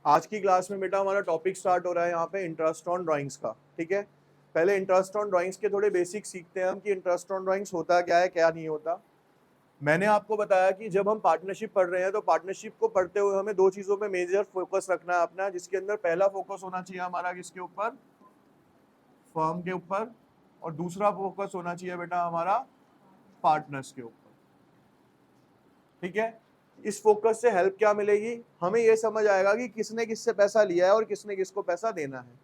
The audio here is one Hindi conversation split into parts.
आज की क्लास में बेटा हमारा टॉपिक स्टार्ट हो रहा है यहाँ पे इंटरेस्ट ऑन ड्राइंग्स का। ठीक है, पहले इंटरेस्ट ऑन ड्राइंग्स के थोड़े बेसिक सीखते हैं हम कि इंटरेस्ट ऑन ड्राइंग्स होता क्या है, क्या नहीं होता। मैंने आपको बताया कि जब हम पार्टनरशिप पढ़ रहे हैं तो पार्टनरशिप को पढ़ते हुए हमें दो चीजों पे मेजर फोकस रखना है अपना, जिसके अंदर पहला फोकस होना चाहिए हमारा किसके ऊपर, फर्म के ऊपर, और दूसरा फोकस होना चाहिए बेटा हमारा पार्टनर्स के ऊपर। ठीक है, इस फोकस से हेल्प क्या मिलेगी, हमें यह समझ आएगा कि किसने किससे पैसा लिया है और किसने किसको पैसा देना है।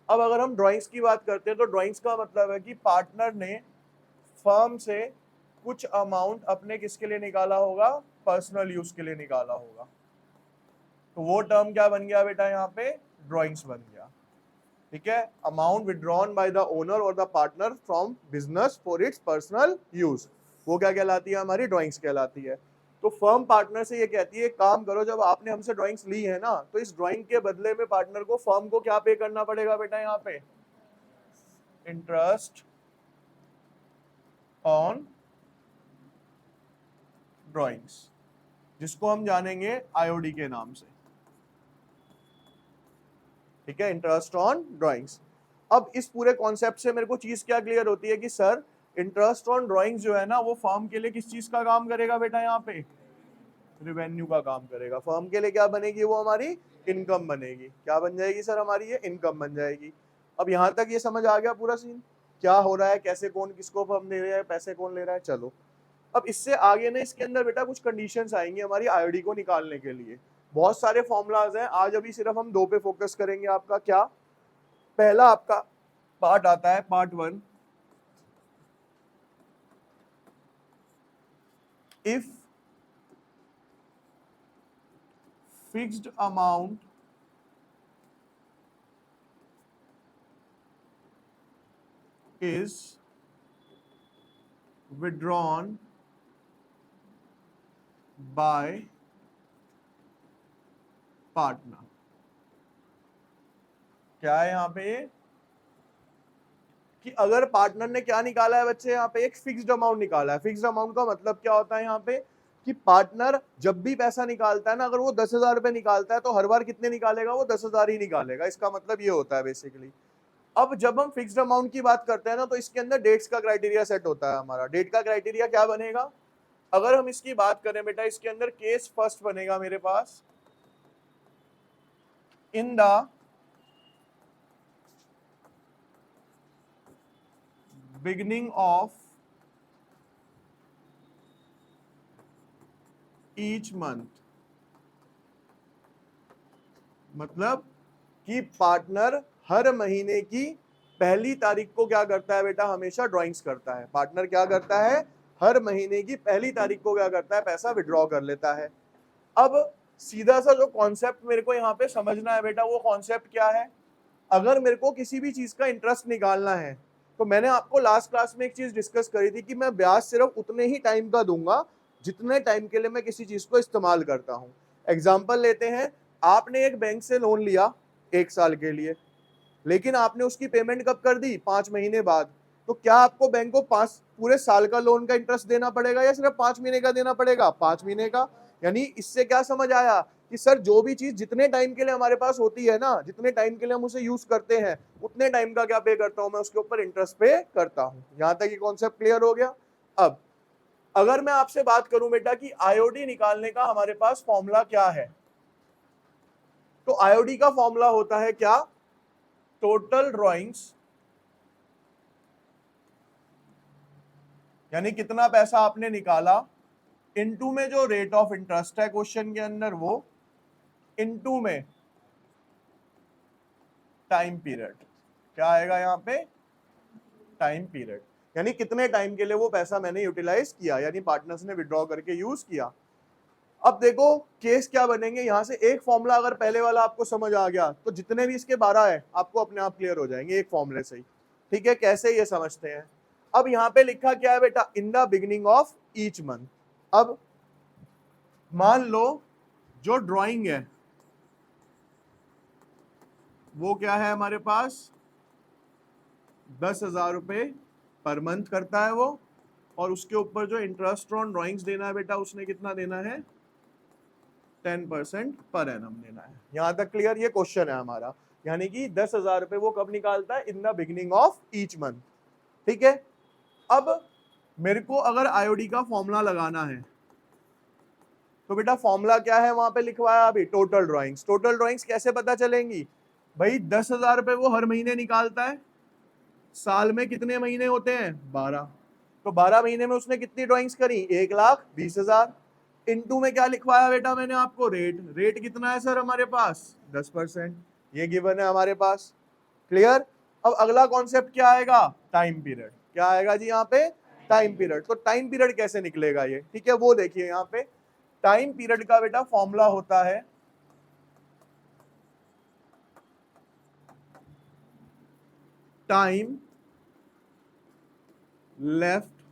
अब अगर हम ड्राइंग्स की बात करते हैं तो ड्राइंग्स का मतलब है कि पार्टनर ने फर्म से कुछ अमाउंट अपने किसके लिए निकाला होगा, पर्सनल यूज के लिए निकाला होगा। तो वो टर्म क्या बन गया बेटा, यहाँ पे ड्राइंग्स बन गया। ठीक है, amount withdrawn by the owner और the partner from business for its personal use, वो क्या कहलाती है, हमारी ड्राइंग्स कहलाती है। तो फर्म पार्टनर से ये कहती है काम करो, जब आपने हमसे ड्राइंग्स ली है ना, तो इस ड्राइंग के बदले में पार्टनर को फर्म को क्या पे करना पड़ेगा बेटा, यहाँ पे इंटरेस्ट ऑन ड्राइंग्स, जिसको हम जानेंगे आईओडी के नाम से। ठीक है, इंटरेस्ट ऑन ड्राइंग्स। अब इस पूरे कॉन्सेप्ट से मेरे को चीज क्या क्लियर होती है कि सर इंटरेस्ट ऑन ड्राइंग्स जो है ना, वो फर्म के लिए किस चीज का काम करेगा बेटा, यहाँ पे रिवेन्यू का काम करेगा। फर्म के लिए क्या बनेगी, वो हमारी इनकम बनेगी। क्या बन जाएगी सर, हमारी ये इनकम बन जाएगी। अब यहाँ तक ये समझ आ गया पूरा सीन, क्या हो रहा है, कैसे कौन किसको फर्म दे रहा है, पैसे कौन ले रहा है। चलो अब इससे आगे ना इसके अंदर बेटा कुछ कंडीशंस आएंगी हमारी आईओडी को निकालने के लिए। बहुत सारे फॉर्मूलाज हैं, आज अभी सिर्फ हम दो पे फोकस करेंगे। आपका क्या पहला आपका पार्ट आता है, part 1, if fixed amount is withdrawn by partner। क्या है यहाँ पे कि अगर पार्टनर ने क्या निकाला है बच्चे, यहाँ पे एक फिक्स्ड अमाउंट निकाला है। फिक्स्ड अमाउंट का मतलब क्या होता है यहाँ पे कि पार्टनर जब भी पैसा निकालता है ना, अगर वो 10,000 रुपए निकालता है तो हर बार कितने निकालेगा, वो 10,000 ही निकालेगा। इसका मतलब ये होता है बेसिकली। अब जब हम फिक्स्ड अमाउंट की बात करते हैं ना, तो इसके अंदर डेट्स का क्राइटेरिया सेट होता है हमारा। डेट का क्राइटेरिया क्या बनेगा, अगर हम इसकी बात करें बेटा, इसके अंदर केस फर्स्ट बनेगा मेरे पास, in the beginning of each month. मतलब कि पार्टनर हर महीने की पहली तारीख को क्या करता है बेटा, हमेशा ड्राइंग्स करता है। पार्टनर क्या करता है, हर महीने की पहली तारीख को क्या करता है, पैसा विड्रॉ कर लेता है। अब सीधा सा जो कॉन्सेप्ट मेरे को यहाँ पे समझना है बेटा, वो कॉन्सेप्ट क्या है, अगर मेरे को किसी भी चीज का इंटरेस्ट निकालना है, तो मैंने आपको लास्ट क्लास में एक चीज डिस्कस करी थी कि मैं ब्याज सिर्फ उतने ही टाइम का दूंगा जितने टाइम के लिए मैं किसी चीज को इस्तेमाल करता हूं। एग्जाम्पल लेते हैं, आपने एक बैंक से लोन लिया 1 साल के लिए, लेकिन आपने उसकी पेमेंट कब कर दी, 5 महीने बाद। तो क्या आपको बैंक को पूरे साल का लोन का इंटरेस्ट देना पड़ेगा या सिर्फ 5 महीने का देना पड़ेगा, 5 महीने का। यानी इससे क्या समझ आया कि सर जो भी चीज जितने टाइम के लिए हमारे पास होती है ना, जितने टाइम के लिए हम उसे यूज करते हैं, उतने टाइम का क्या पे करता हूं मैं, उसके ऊपर इंटरेस्ट पे करता हूं। यहां तक ये कॉन्सेप्ट क्लियर हो गया। अब अगर मैं आपसे बात करूं बेटा कि आईओडी निकालने का हमारे पास फॉर्मूला क्या है, तो आईओडी का फॉर्मूला होता है क्या, टोटल ड्राइंग्स, यानी कितना पैसा आपने निकाला, इनटू में जो रेट ऑफ इंटरेस्ट है क्वेश्चन के अंदर, वो इनटू में टाइम पीरियड। क्या आएगा यहाँ पे, टाइम पीरियड, यानी कितने टाइम के लिए वो पैसा मैंने यूटिलाइज किया, यानी पार्टनर्स ने विड्रॉ करके यूज किया। अब देखो केस क्या बनेंगे, यहां से एक फॉर्मूला अगर पहले वाला आपको समझ आ गया तो जितने भी इसके 12 है आपको अपने आप क्लियर हो जाएंगे एक फॉर्मूले से ही। ठीक है, कैसे ये समझते हैं। अब यहाँ पे लिखा क्या है बेटा, इन the beginning of each month. अब मान लो जो ड्राइंग है वो क्या है हमारे पास, 10,000 रुपए पर मंथ करता है वो, और उसके ऊपर जो इंटरेस्ट ऑन ड्राइंग्स देना है बेटा, उसने कितना देना है, 10% पर एनम देना है। यहां तक क्लियर? ये क्वेश्चन है हमारा, यानी कि 10,000 रुपए वो कब निकालता है? In the beginning of each month. ठीक है, अब मेरे को अगर आईओडी का फॉर्मूला लगाना है तो बेटा फॉर्मूला क्या है वहां पे लिखवाया अभी? Total drawings. टोटल ड्राइंग्स कैसे पता चलेंगी भाई? 10,000 रुपए वो हर महीने निकालता है, साल में कितने महीने होते हैं? 12। तो 12 महीने में उसने कितनी ड्राइंग्स करी? 1,20,000। इनटू में क्या लिखवाया बेटा मैंने आपको? रेट। रेट कितना है सर हमारे पास? 10%। ये गिवन है हमारे पास। क्लियर? अब अगला कॉन्सेप्ट क्या आएगा? Time period. क्या आएगा जी यहाँ पे? Time period. तो टाइम पीरियड कैसे निकलेगा ये? ठीक है, वो देखिए यहाँ पे टाइम पीरियड का बेटा फॉर्मूला होता है time left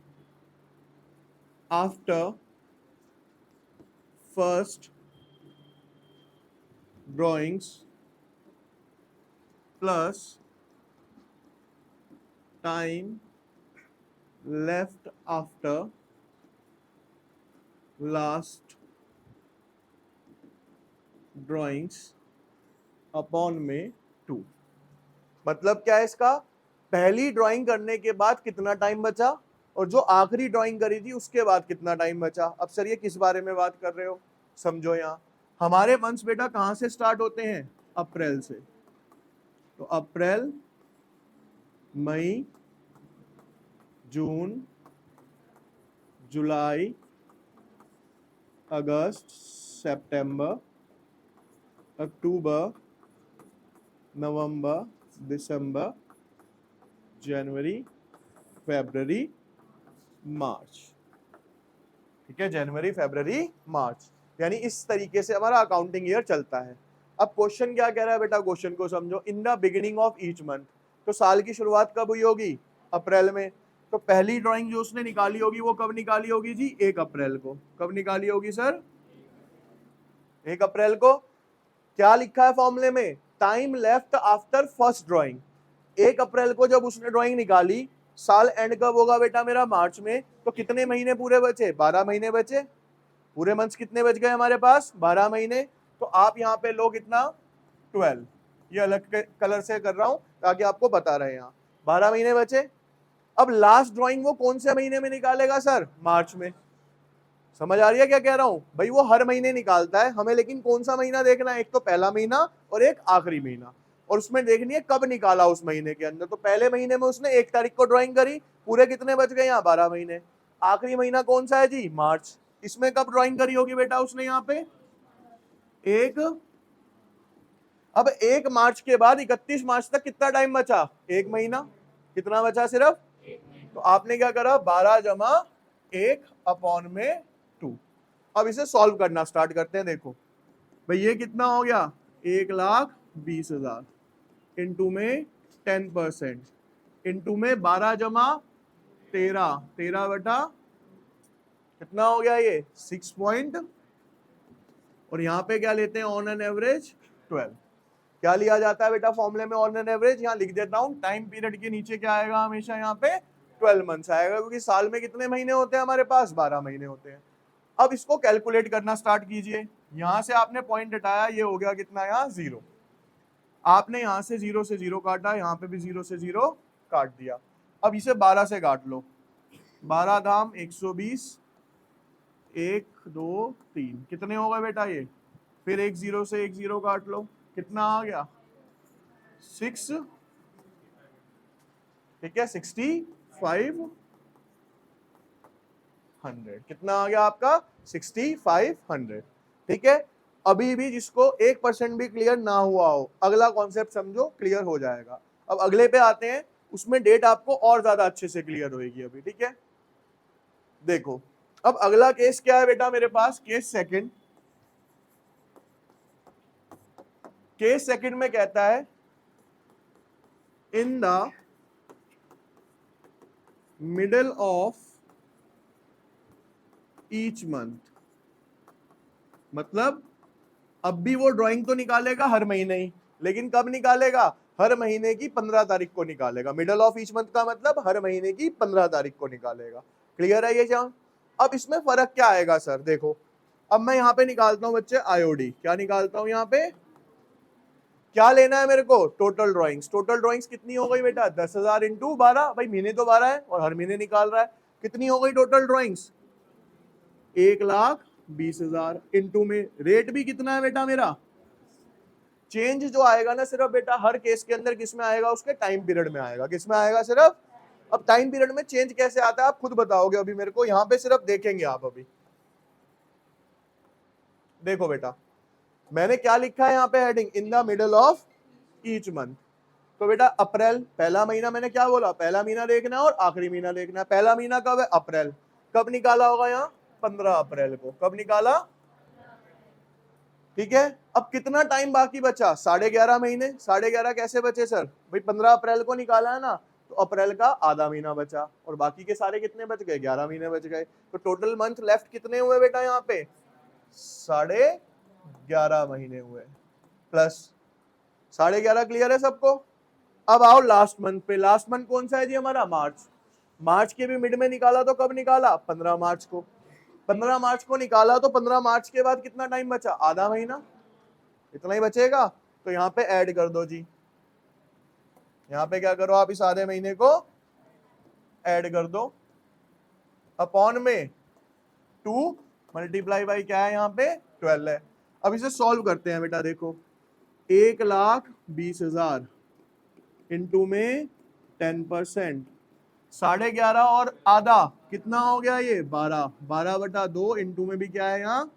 after first drawings plus time left after last drawings upon में 2। मतलब क्या है इसका? पहली ड्राइंग करने के बाद कितना टाइम बचा और जो आखिरी ड्राइंग करी थी उसके बाद कितना टाइम बचा। अब सर ये किस बारे में बात कर रहे हो? समझो, यहाँ हमारे मंथ्स बेटा कहां से स्टार्ट होते हैं? अप्रैल से। तो अप्रैल, मई, जून, जुलाई, अगस्त, सितंबर, अक्टूबर, नवंबर, दिसंबर, जनवरी, फरवरी, मार्च। ठीक है, जनवरी, फरवरी, मार्च, यानी इस तरीके से हमारा अकाउंटिंग ईयर चलता है। अब क्वेश्चन क्या कह रहा है बेटा? क्वेश्चन को समझो। इन the beginning of each month, तो साल की शुरुआत कब हुई होगी? अप्रैल में। तो पहली ड्राइंग जो उसने निकाली होगी वो कब निकाली होगी जी? 1 अप्रैल को। कब निकाली होगी सर? 1 अप्रैल को। क्या लिखा है फॉर्मूले में? Time left after first drawing. 1 अप्रैल को जब उसने ड्राइंग निकाली, साल एंड कब होगा बेटा मेरा? मार्च में। तो कितने महीने पूरे बचे? 12 महीने बचे। पूरे मंथ्स कितने बच गए हमारे पास? 12 महीने। तो आप यहाँ पे लो कितना? 12। ये अलग कलर से कर रहा हूं ताकि आपको बता रहे हैं। यहाँ 12 महीने बचे। अब लास्ट ड्राइंग वो कौन से महीने में निकालेगा सर? मार्च में। समझ आ रही है क्या कह रहा हूं भाई? वो हर महीने निकालता है हमें, लेकिन कौन सा महीना देखना है? एक तो पहला महीना और एक आखिरी महीना, और उसमें देखनी है कब निकाला उस महीने के अंदर। तो पहले महीने में उसने 1 तारीख को ड्राइंग करी, पूरे कितने बच गए यहाँ? 12 महीने। आखिरी महीना कौन सा है जी? मार्च। इसमें कब ड्राइंग करी होगी बेटा उसने यहाँ पे? 1। अब 1 मार्च के बाद 31 मार्च तक कितना टाइम बचा? 1 महीना। कितना बचा? सिर्फ। तो आपने क्या करा? 12 जमा 1 अपॉन में 2। अब इसे सॉल्व करना स्टार्ट करते हैं। देखो भाई ये कितना हो गया? 1,20,000 इंटू में 10%, इंटू में 12 जमा 13, 13 बटा कितना हो गया ये? 6 पॉइंट, और यहाँ पे क्या लेते हैं? On an average 12। क्या लिया जाता है बेटा फॉर्मूले में? On an average. यहाँ लिख देता हूँ, टाइम पीरियड के नीचे क्या आएगा हमेशा? यहाँ पे 12 मंथ्स आएगा, क्योंकि साल में कितने महीने होते हैं हमारे पास? 12 महीने होते हैं। अब इसको कैलकुलेट करना स्टार्ट कीजिए। यहां से आपने पॉइंट हटाया, ये हो गया कितना? यहाँ 0। आपने यहां से 0 से 0 काटा, यहाँ पे भी 0 से 0 काट दिया। अब इसे 12 से काट लो। 12 धाम 120, 1 2 3, कितने हो गए बेटा ये? फिर एक 0 से एक 0 काट लो, कितना आ गया? 6। ठीक है, 6500। कितना आ गया आपका? 6500। ठीक है, अभी भी जिसको 1% भी क्लियर ना हुआ हो, अगला कॉन्सेप्ट समझो, क्लियर हो जाएगा। अब अगले पे आते हैं, उसमें डेट आपको और ज्यादा अच्छे से क्लियर होगी अभी। ठीक है, देखो अब अगला केस क्या है बेटा मेरे पास? Case second. केस सेकंड में कहता है in the middle of each month. मतलब अब भी वो ड्राइंग तो निकालेगा हर महीने ही, लेकिन कब निकालेगा? हर महीने की 15 तारीख को निकालेगा। मिडल ऑफ ईच मंथ का मतलब हर महीने की 15 तारीख को निकालेगा। क्लियर है ये? जहां अब इसमें फर्क क्या आएगा सर? देखो अब मैं यहाँ पे निकालता हूँ बच्चे आईओडी, क्या निकालता हूँ यहाँ पे, क्या लेना है मेरे को, टोटल ड्राइंग्स। टोटल ड्राइंग्स कितनी हो गई बेटा, 10,000 इंटू 12, भाई महीने तो 12 है और हर महीने निकाल रहा है, कितनी हो गई टोटल ड्राइंग्स, 1,20,000 इंटू में रेट भी कितना है बेटा मेरा, चेंज जो आएगा ना सिर्फ बेटा हर केस के अंदर किस में आएगा, उसके टाइम पीरियड में आएगा, किस में आएगा सिर्फ। अब टाइम पीरियड में चेंज कैसे आता है आप खुद बताओगे, अभी मेरे को यहाँ पे सिर्फ देखेंगे आप। अभी देखो बेटा मैंने क्या लिखा है यहाँ पे heading, in the middle of each month. तो बेटा अप्रैल पहला महीना, मैंने क्या बोला, पहला महीना देखना है और आखिरी महीना देखना है। पहला महीना कब है, अप्रैल, कब निकाला होगा यहाँ, 15 अप्रैल को, कब निकाला, ठीक है। अब कितना टाइम बाकी बचा, 11.5 महीने, 11.5 कैसे बचे सर, भाई 15 अप्रैल को निकाला है ना, तो अप्रैल का आधा महीना बचा और बाकी के सारे कितने बच गए, 11 महीने बच गए। तो टोटल मंथ लेफ्ट कितने हुए बेटा यहाँ पे, 11.5 महीने हुए, प्लस 11.5, क्लियर है सबको। अब आओ लास्ट मंथ पे, लास्ट मंथ कौन सा है जी हमारा, मार्च। मार्च के भी मिड में निकाला तो कब निकाला, 15 मार्च को। 15 मार्च को निकाला तो 15 मार्च के बाद कितना टाइम बचा, आधा महीना, इतना ही बचेगा। तो यहाँ पे ऐड कर दो जी, यहाँ पे क्या करो आप, इस आधे महीने को ऐड कर दो अपॉन में 2 मल्टीप्लाई बाई क्या है यहाँ पे 12 है। अब इसे सॉल्व करते हैं बेटा, देखो 1,20,000 इंटू में 10%, 11.5 और आधा कितना हो गया ये 12, 12/2 इंटू में भी क्या है यहाँ,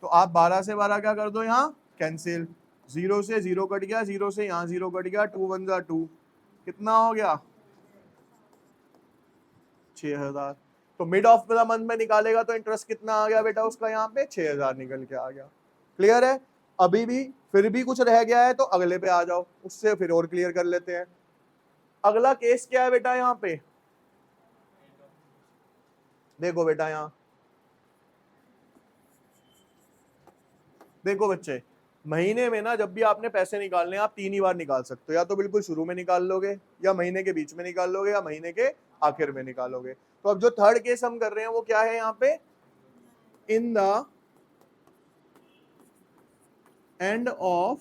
तो आप 12 से 12 क्या कर दो यहाँ कैंसिल, 0 से 0 कट गया, 0 से यहाँ 0 कट गया, 2 1 जा 2, कितना हो गया 6,000। तो मिड ऑफ द मंथ में निकालेगा तो इंटरेस्ट कितना आ गया बेटा उसका, यहाँ पे 6,000 निकल के आ गया। क्लियर है। अभी भी फिर भी कुछ रह गया है तो अगले पे आ जाओ, उससे फिर और क्लियर कर लेते हैं। अगला केस क्या है बेटा, यहाँ पे देखो बेटा, यहाँ देखो बच्चे, महीने में ना जब भी आपने पैसे निकालने आप 3 ही बार निकाल सकते हो, या तो बिल्कुल शुरू में निकाल लोगे, या महीने के बीच में निकाल लोगे, या महीने के आखिर में निकालोगे। तो अब जो थर्ड केस हम कर रहे हैं वो क्या है यहाँ पे, इन the end of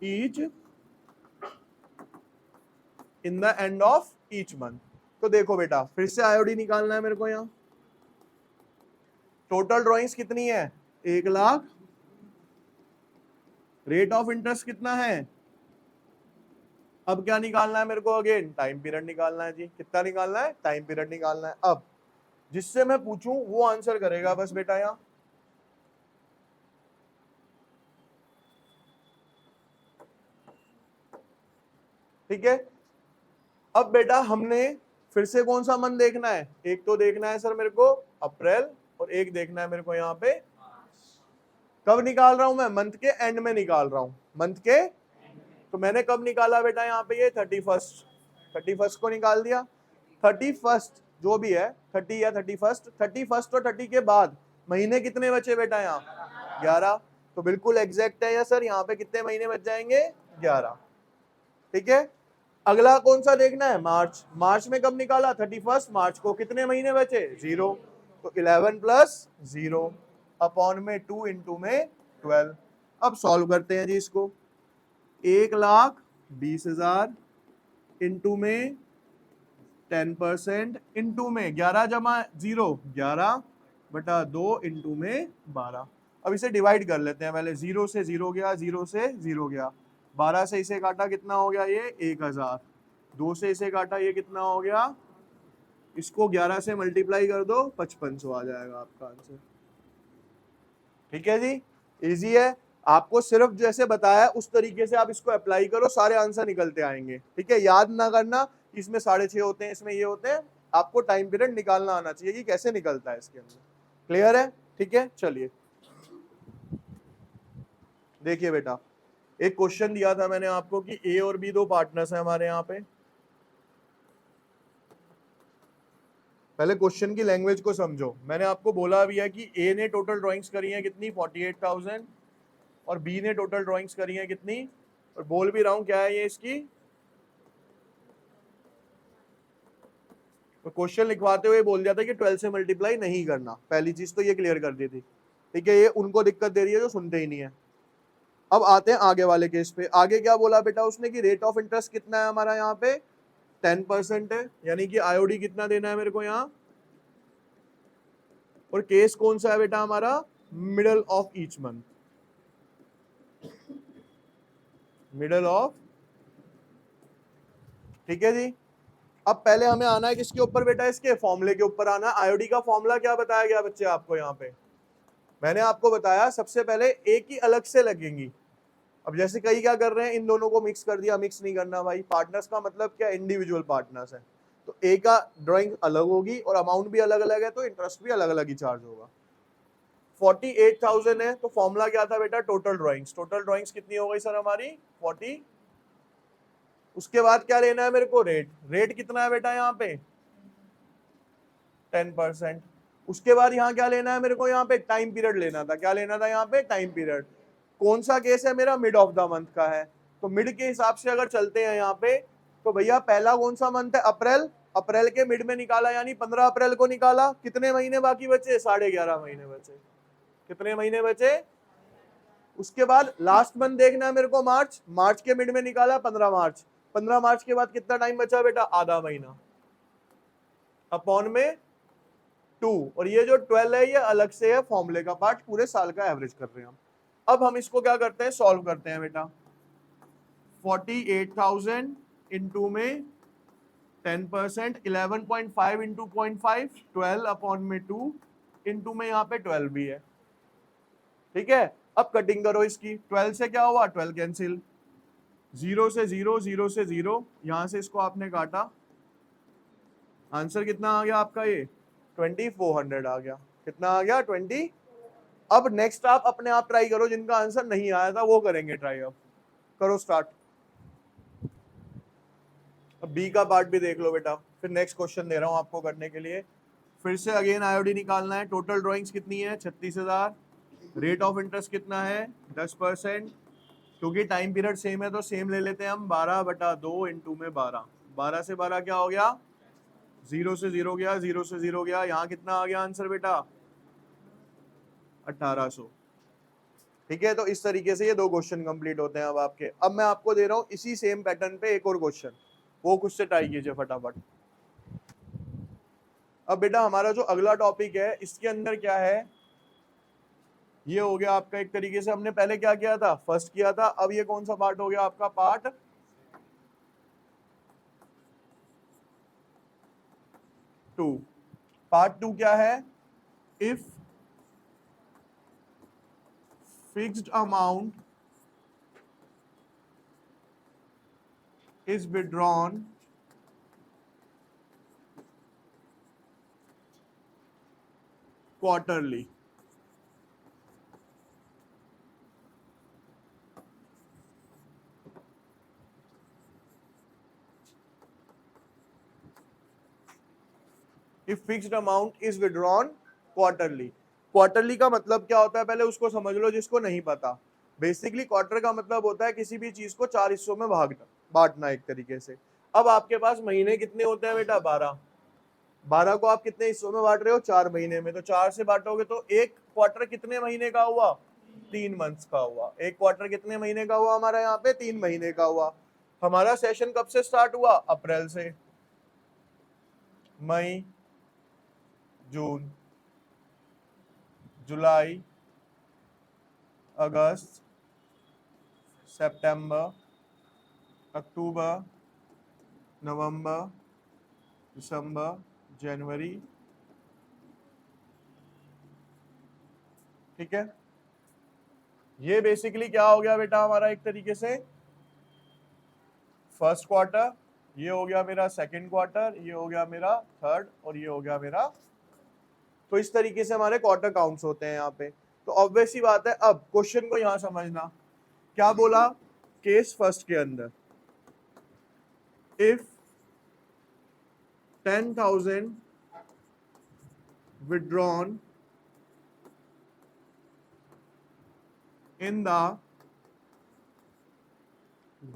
each, in the end of each month. तो देखो बेटा फिर से आईओडी निकालना है मेरे को, यहाँ टोटल ड्राइंग्स कितनी है 1,00,000, रेट ऑफ इंटरेस्ट कितना है, अब क्या निकालना है मेरे को, अगेन टाइम पीरियड निकालना है जी, कितना निकालना है, टाइम पीरियड निकालना है। अब जिससे मैं पूछूं वो आंसर करेगा बस बेटा यहाँ, ठीक है। अब बेटा हमने फिर से कौन सा मंथ देखना है, एक तो देखना है सर मेरे को अप्रैल, और एक देखना है मेरे को यहाँ पे, कब निकाल रहा हूं मैं, मंथ के एंड में निकाल रहा हूं, मंथ के, तो मैंने कब निकाला बेटा यहाँ पे, ये 31 को निकाल दिया। 31 जो भी है 30 या 31 और 30 के बाद महीने कितने बचे बेटा यहाँ 11, तो बिल्कुल एग्जैक्ट है या सर, यहाँ पे कितने महीने बच जाएंगे 11, ठीक है। अगला कौन सा देखना है, मार्च। मार्च में कब निकाला 31 मार्च को, कितने महीने बचे 0, तो 11 + 0 अपॉन में 2 इंटू में 12। अब सॉल्व करते हैं जी इसको, 1,20,000 इंटू में 10% इंटू में 11 जमा 0 11/2 इंटू में 12। अब इसे डिवाइड कर लेते हैं पहले, 0 से 0 गया, 0 से 0 गया, 12 से इसे काटा कितना हो गया ये 1,000, 2 से इसे काटा ये कितना हो गया, इसको 11 से मल्टीप्लाई कर दो 5500 आ जाएगा आपका आंसर, ठीक है जी। इजी है, आपको सिर्फ जैसे बताया उस तरीके से आप इसको अप्लाई करो, सारे आंसर निकलते आएंगे, ठीक है। याद ना करना इसमें 6.5 होते हैं, इसमें ये होते हैं, आपको टाइम पीरियड निकालना आना चाहिए कि कैसे निकलता है इसके अंदर। क्लियर है, ठीक है। चलिए देखिए बेटा, एक क्वेश्चन दिया था मैंने आपको कि ए और बी दो पार्टनर्स हैं हमारे यहाँ पे। पहले क्वेश्चन की लैंग्वेज को समझो, मैंने आपको बोला भी है कि ए ने टोटल ड्राइंग्स करी है कितनी 48,000, और बी ने टोटल ड्राइंग्स करी है कितनी, और बोल भी रहा हूं क्या है ये इसकी तो क्वेश्चन लिखवाते हुए बोल दिया था कि 12 से मल्टीप्लाई नहीं करना, पहली चीज तो ये क्लियर कर दी थी, ठीक है। ये उनको दिक्कत दे रही है जो सुनते ही नहीं है। अब आते हैं आगे वाले केस पे। आगे क्या बोला बेटा उसने कि रेट ऑफ इंटरेस्ट कितना है हमारा यहाँ पे 10% है, यानी कि आईओडी कितना देना है मेरे को यहाँ, और केस कौन सा है बेटा हमारा, middle of each month, middle of, ठीक है जी। अब पहले हमें आना है किसके ऊपर बेटा, इसके फॉर्मूले के ऊपर आना है। आईओडी का फॉर्मूला क्या बताया गया बच्चे आपको यहाँ पे, मैंने आपको बताया सबसे पहले एक ही अलग से लगेंगी। अब जैसे कई क्या कर रहे हैं, इन दोनों को मिक्स कर दिया, मिक्स नहीं करना भाई, पार्टनर्स का मतलब क्या, इंडिविजुअल पार्टनर्स है, तो ए का ड्राइंग अलग होगी और अमाउंट भी अलग अलग है, तो इंटरेस्ट भी अलग अलग ही चार्ज होगा। 48,000 है, तो फॉर्मूला क्या था बेटा, टोटल ड्राइंग्स, टोटल ड्राइंग्स कितनी हो गई सर हमारी 40। उसके बाद क्या लेना है मेरे को, रेट, रेट कितना है बेटा यहाँ पे 10%। उसके बाद यहाँ क्या लेना है मेरे को, यहाँ पे टाइम पीरियड लेना था, क्या लेना था यहाँ पे, टाइम पीरियड। कौन सा केस है मेरा, मिड ऑफ द मंथ का है, तो मिड के हिसाब से अगर चलते हैं यहाँ पे, तो भैया पहला कौन सा मंथ है, अप्रैल, अप्रैल के मिड में निकाला, यानी 15 अप्रैल को निकाला, कितने महीने बाकी बचे, 11.5 महीने बचे, कितने महीने बचे। उसके बाद लास्ट मंथ देखना है मेरे को, मार्च, मार्च के मिड में निकाला 15 मार्च, 15 मार्च के बाद कितना टाइम बचा बेटा, आधा महीना, अपॉन में 2, और ये जो 12 है ये अलग से है, फॉर्मूले का पार्ट, पूरे साल का एवरेज कर रहे हैं हम। अब हम इसको क्या करते हैं, सॉल्व करते हैं बेटा। 48,000 इंटू में 10%, 11.5 इंटू 0.5, 12 अपॉन में 2, इंटू में यहाँ पे 12 भी है, ठीक है। अब कटिंग करो इसकी, 12 से क्या हुआ, 12 कैंसिल, 0 से 0, 0 से 0, यहां से इसको आपने काटा, आंसर कितना आ गया आपका, ये 2400 आ गया, कितना आ गया 20। अब नेक्स्ट आप अपने आप ट्राई करो, जिनका आंसर नहीं आया था वो करेंगे ट्राई, अब करो स्टार्ट। अब बी का पार्ट भी देख लो बेटा, फिर नेक्स्ट क्वेश्चन दे रहा हूं आपको करने के लिए। फिर से अगेन आईओडी निकालना है, टोटल ड्राइंग्स कितनी है 36,000, रेट ऑफ इंटरेस्ट कितना है 10%, क्योंकि टाइम पीरियड सेम है तो सेम ले लेते हैं हम, 12/2 इंटू में 12, 12 से 12 क्या हो गया, 0 से 0 गया, 0 से 0 गया, यहाँ कितना आ गया आंसर बेटा 1800, ठीक है। तो इस तरीके से ये दो क्वेश्चन कंप्लीट होते हैं अब आपके। अब मैं आपको दे रहा हूँ इसी सेम पैटर्न पे एक और क्वेश्चन, वो खुद से ट्राई कीजिए फटाफट। अब बेटा हमारा जो अगला टॉपिक है इसके अंदर क्या है, ये हो गया आपका एक तरीके से, हमने पहले क्या किया था, फर्स्ट किया था, अब ये कौन सा पार्ट हो गया आपका, पार्ट 2। पार्ट 2 क्या है, if fixed amount is withdrawn quarterly, if fixed amount is withdrawn quarterly, quarterly का मतलब क्या होता है पहले उसको समझ लो जिसको नहीं पता। बेसिकली क्वार्टर का मतलब होता है किसी भी चीज को 4 हिस्सों में बांटना एक तरीके से। अब आपके पास महीने कितने होते हैं बेटा, 12, 12 को आप कितने हिस्सों में बांट रहे हो, 4 महीने में, तो 4 से बांटोगे तो एक क्वार्टर कितने महीने का हुआ, 3 मंथ्स का हुआ। एक क्वार्टर कितने महीने का हुआ हमारा यहाँ पे, 3 महीने का हुआ। हमारा सेशन कब से स्टार्ट हुआ, अप्रैल से, मई, जून, जुलाई, अगस्त, सितंबर, अक्टूबर, नवंबर, दिसंबर, जनवरी, ठीक है। ये बेसिकली क्या हो गया बेटा हमारा एक तरीके से फर्स्ट क्वार्टर, ये हो गया मेरा सेकंड क्वार्टर, ये हो गया मेरा थर्ड, और ये हो गया मेरा, तो इस तरीके से हमारे क्वार्टर काउंट्स होते हैं यहाँ पे। तो ऑब्वियस ही बात है, अब क्वेश्चन को यहाँ समझना, क्या बोला केस फर्स्ट के अंदर, if 10,000 withdrawn in the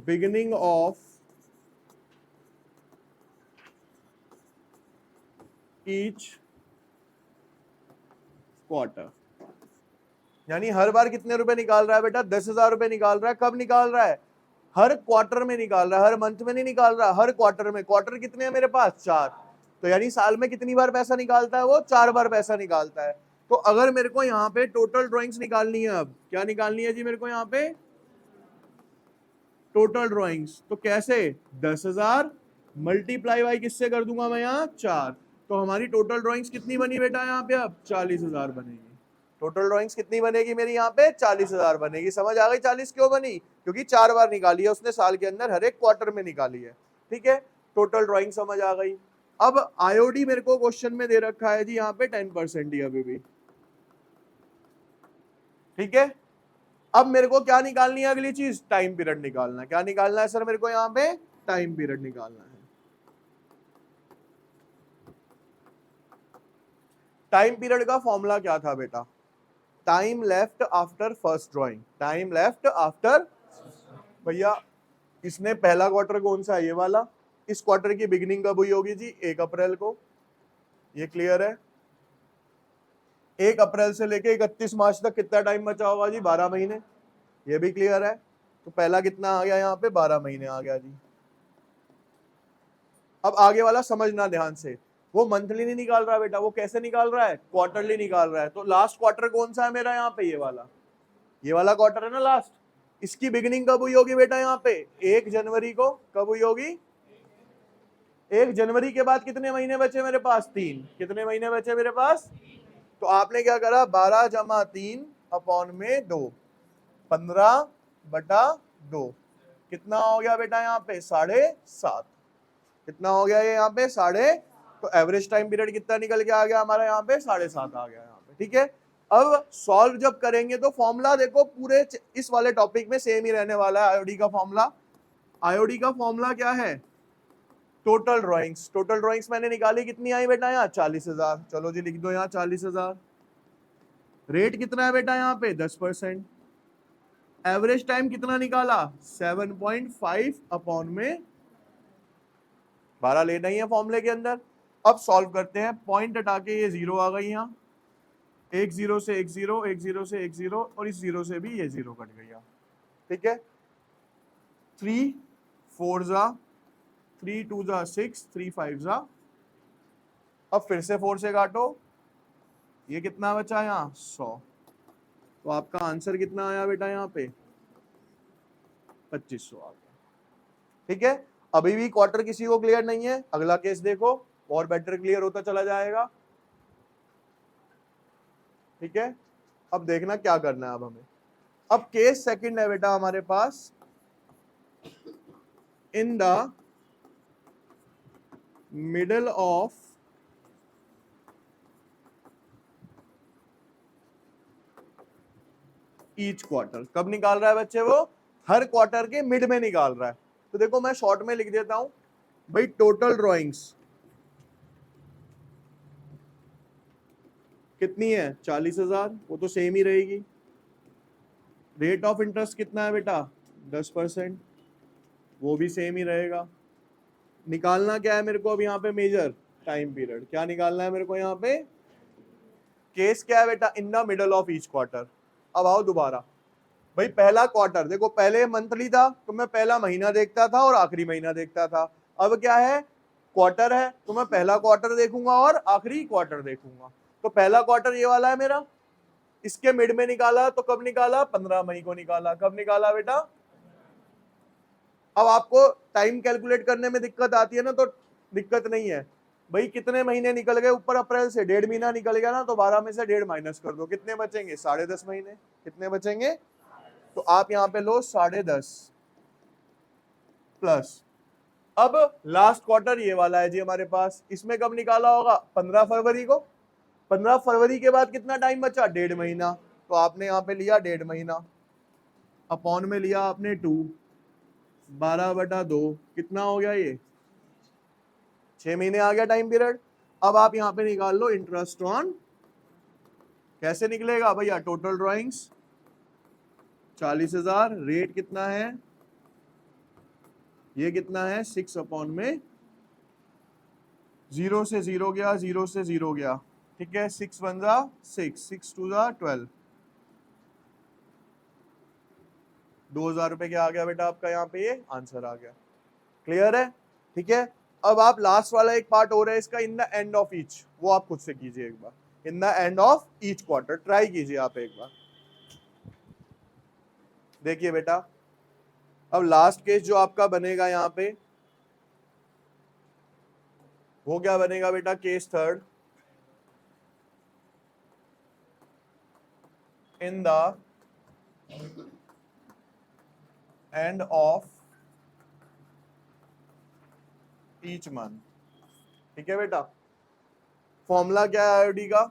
beginning of each quarter. यानी हर बार कितने रुपए निकाल रहा है बेटा? 10,000 रुपए निकाल रहा है। कब निकाल रहा है? हर क्वार्टर में निकाल रहा है, हर मंथ में नहीं निकाल रहा, हर क्वार्टर में। क्वार्टर कितने हैं मेरे पास? 4। तो यानी साल में कितनी बार पैसा निकालता है वो? 4 बार पैसा निकालता है। तो अगर मेरे को यहाँ पे टोटल ड्रॉइंग्स निकालनी है, अब क्या निकालनी है जी मेरे को यहाँ पे? Total drawings. तो कैसे? 10,000 मल्टीप्लाई बाई किससे कर दूंगा मैं यहाँ? 4। तो हमारी टोटल ड्रॉइंग्स कितनी बनी बेटा यहाँ पे? अब 40,000 बनेगी। टोटल ड्रॉइंग्स कितनी बनेगी मेरी यहाँ पे? 40,000 बनेगी। समझ आ गई 40 क्यों बनी? क्योंकि 4 बार निकाली है उसने साल के अंदर, हर एक क्वार्टर में निकाली है। ठीक है, टोटल ड्रॉइंग समझ आ गई। अब आईओडी मेरे को क्वेश्चन में दे रखा है जी यहाँ पे 10% ही अभी भी। ठीक है, अब मेरे को क्या निकालनी है? अगली चीज टाइम पीरियड निकालना है। क्या निकालना है सर मेरे को यहाँ पे? टाइम पीरियड निकालना है। टाइम पीरियड का फॉर्मूला क्या था बेटा? Time left after first drawing. Time left after, भैया इसने पहला क्वार्टर कौन सा है? ये वाला। इस क्वार्टर की बिगिनिंग कब हुई होगी जी? 1 अप्रैल को। ये क्लियर है? 1 अप्रैल से लेके 31 मार्च तक कितना टाइम बचा होगा जी? 12 महीने। ये भी क्लियर है? तो पहला कितना आ गया यहाँ पे? 12 महीने आ गया जी। अब आगे वाला समझना ध्यान से। वो मंथली नहीं निकाल रहा बेटा, वो कैसे निकाल रहा है? क्वार्टरली निकाल रहा है। तो लास्ट क्वार्टर कौन सा है मेरा यहाँ पे? ये वाला क्वार्टर है ना लास्ट। इसकी बिगिनिंग कब हुई होगी बेटा यहाँ पे? 1 जनवरी को। कब हुई होगी? 1 जनवरी के बाद कितने महीने बचे मेरे पास? 3। कितने महीने बचे मेरे पास? तो आपने क्या करा? 12 जमा 3 अपॉन में 2, 15/2। कितना हो गया बेटा यहाँ पे? 7.5। कितना हो गया ये यहाँ पे? 7.5। तो एवरेज टाइम पीरियड कितना निकल के आ गया हमारा यहाँ पे? 7.5 आ गया यहाँ पे। ठीक है, अब सॉल्व जब करेंगे तो फॉर्मूला देखो पूरे इस वाले टॉपिक में सेम ही रहने वाला है। आईओडी का फॉर्मूला, आईओडी का फॉर्मूला क्या है? Total drawings. टोटल ड्रॉइंग्स मैंने निकाली, कितनी आई बेटा यहाँ? 40,000। चलो जी लिख दो यहाँ 40,000। रेट कितना है बेटा यहाँ पे? 10%। एवरेज टाइम कितना निकाला? 7.5 अपॉन में 12 लेना ही है फॉर्मूले के अंदर। अब सॉल्व करते हैं। पॉइंट हटा के ये 0 आ गई यहाँ, 1 0 से 1 0, 1 0 से 1 0, और इस 0 से भी ये 0 कट गया। ठीक है, 3 4 जा 3 2 जा 6, 3 5 जा। अब फिर से 4 से काटो, ये कितना बचा यहाँ? 100। तो आपका आंसर कितना आया बेटा यहाँ पे? 2500 आ गया। ठीक है, अभी भी क्वार्टर किसी को क्लियर नहीं है? अगला केस देखो, और बेटर क्लियर होता चला जाएगा। ठीक है, अब देखना क्या करना है अब हमें। अब केस सेकंड है बेटा हमारे पास। In the middle of each quarter. कब निकाल रहा है बच्चे वो? हर क्वार्टर के मिड में निकाल रहा है। तो देखो मैं शॉर्ट में लिख देता हूं भाई, टोटल ड्रॉइंग्स कितनी है? 40,000। वो तो सेम ही रहेगी। रेट ऑफ इंटरेस्ट कितना है बेटा? 10%। वो भी सेम ही रहेगा। निकालना क्या है मेरे को अब यहाँ पे? Major time period. क्या निकालना है मेरे को यहाँ पे? केस क्या है बेटा? इन the middle of each quarter. अब आओ दोबारा भाई, पहला क्वार्टर देखो, पहले मंथली था तो मैं पहला महीना देखता था और आखिरी महीना देखता था। अब क्या है? क्वार्टर है तो मैं पहला क्वार्टर देखूंगा और आखिरी क्वार्टर देखूंगा। तो पहला क्वार्टर ये वाला है मेरा, इसके मिड में निकाला तो कब निकाला? 15 मई को निकाला। कब निकाला बेटा? अब आपको टाइम कैलकुलेट करने में दिक्कत आती है ना, तो दिक्कत नहीं है भाई। कितने महीने निकल गए ऊपर? अप्रैल से 1.5 महीना निकल गया ना, तो 12 में से 1.5 माइनस कर दो, कितने बचेंगे? 10.5 महीने। कितने बचेंगे? तो आप यहाँ पे लो 10.5 प्लस। अब लास्ट क्वार्टर ये वाला है जी हमारे पास, इसमें कब निकाला होगा? 15 फरवरी को। 15 फरवरी के बाद कितना टाइम बचा? 1.5 महीना। तो आपने यहाँ पे लिया 1.5 महीना, अपॉन में लिया आपने 2, 12/2। कितना हो गया ये? 6 महीने आ गया टाइम पीरियड। अब आप यहाँ पे निकाल लो इंटरेस्ट ऑन। कैसे निकलेगा भैया? टोटल ड्रॉइंग्स 40,000, रेट कितना है? ये कितना है? 6 अपॉन में 0 से 0 गया, 0 से 0 गया, ठीक है। 6 1 जा 6, 6 2 जा 12, 2000 रुपए क्या आ गया बेटा आपका यहाँ पे, ये आंसर आ गया। क्लियर है, ठीक है। अब आप लास्ट वाला एक पार्ट हो रहा है इसका, in the end of each, वो आप खुद से कीजिए एक बार। In the end of each quarter try कीजिए आप एक बार। देखिए बेटा, अब लास्ट केस जो आपका बनेगा यहाँ पे, वो क्या बनेगा बेटा, case third. In the end of each month, ठीक है बेटा। फॉर्मूला क्या है आईओडी का,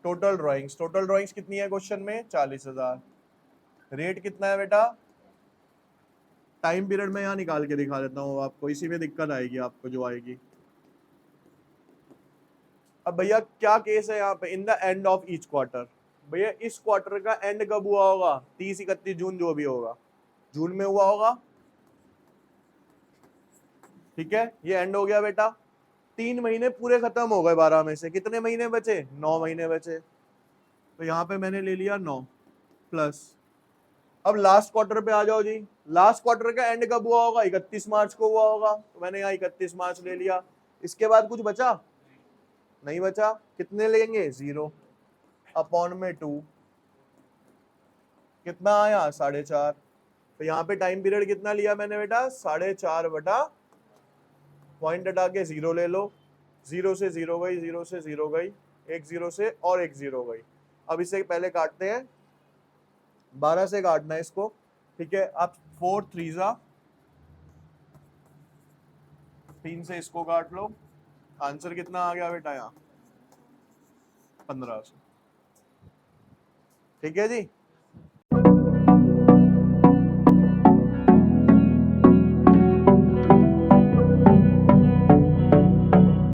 टोटल ड्राइंग्स। टोटल ड्राइंग्स कितनी है क्वेश्चन में, 40,000। रेट कितना है बेटा, टाइम पीरियड में यहाँ निकाल के दिखा देता हूँ आपको, इसी में दिक्कत आएगी आपको जो आएगी। अब भैया क्या केस है यहाँ पे, इन the end of each quarter. भैया इस क्वार्टर का एंड कब हुआ होगा, 30-31 जून जो भी होगा, जून में हुआ होगा, ठीक है। ये एंड हो गया बेटा, 3 महीने पूरे खत्म हो गए, 12 में से कितने महीने बचे, 9 महीने बचे। तो यहाँ पे मैंने ले लिया 9 प्लस। अब लास्ट क्वार्टर पे आ जाओ जी। लास्ट क्वार्टर का एंड कब हुआ होगा, 31 मार्च को हुआ होगा, तो मैंने यहाँ 31 मार्च ले लिया। इसके बाद कुछ बचा, नहीं बचा। कितने लेंगे, 0 अपॉन में 2, कितना आया, 4.5। तो यहाँ पे टाइम पीरियड कितना लिया मैंने बेटा, 4.5 बटा, पॉइंट हटा के 0 ले लो, 0 से 0 गई, 0 से 0 गई, एक 0 से और एक 0 गई। अब इसे पहले काटते हैं, 12 से काटना है इसको, ठीक है। अब 4 3 3 से इसको काट लो, आंसर कितना आ गया बेटा यहाँ, 1500, ठीक है जी।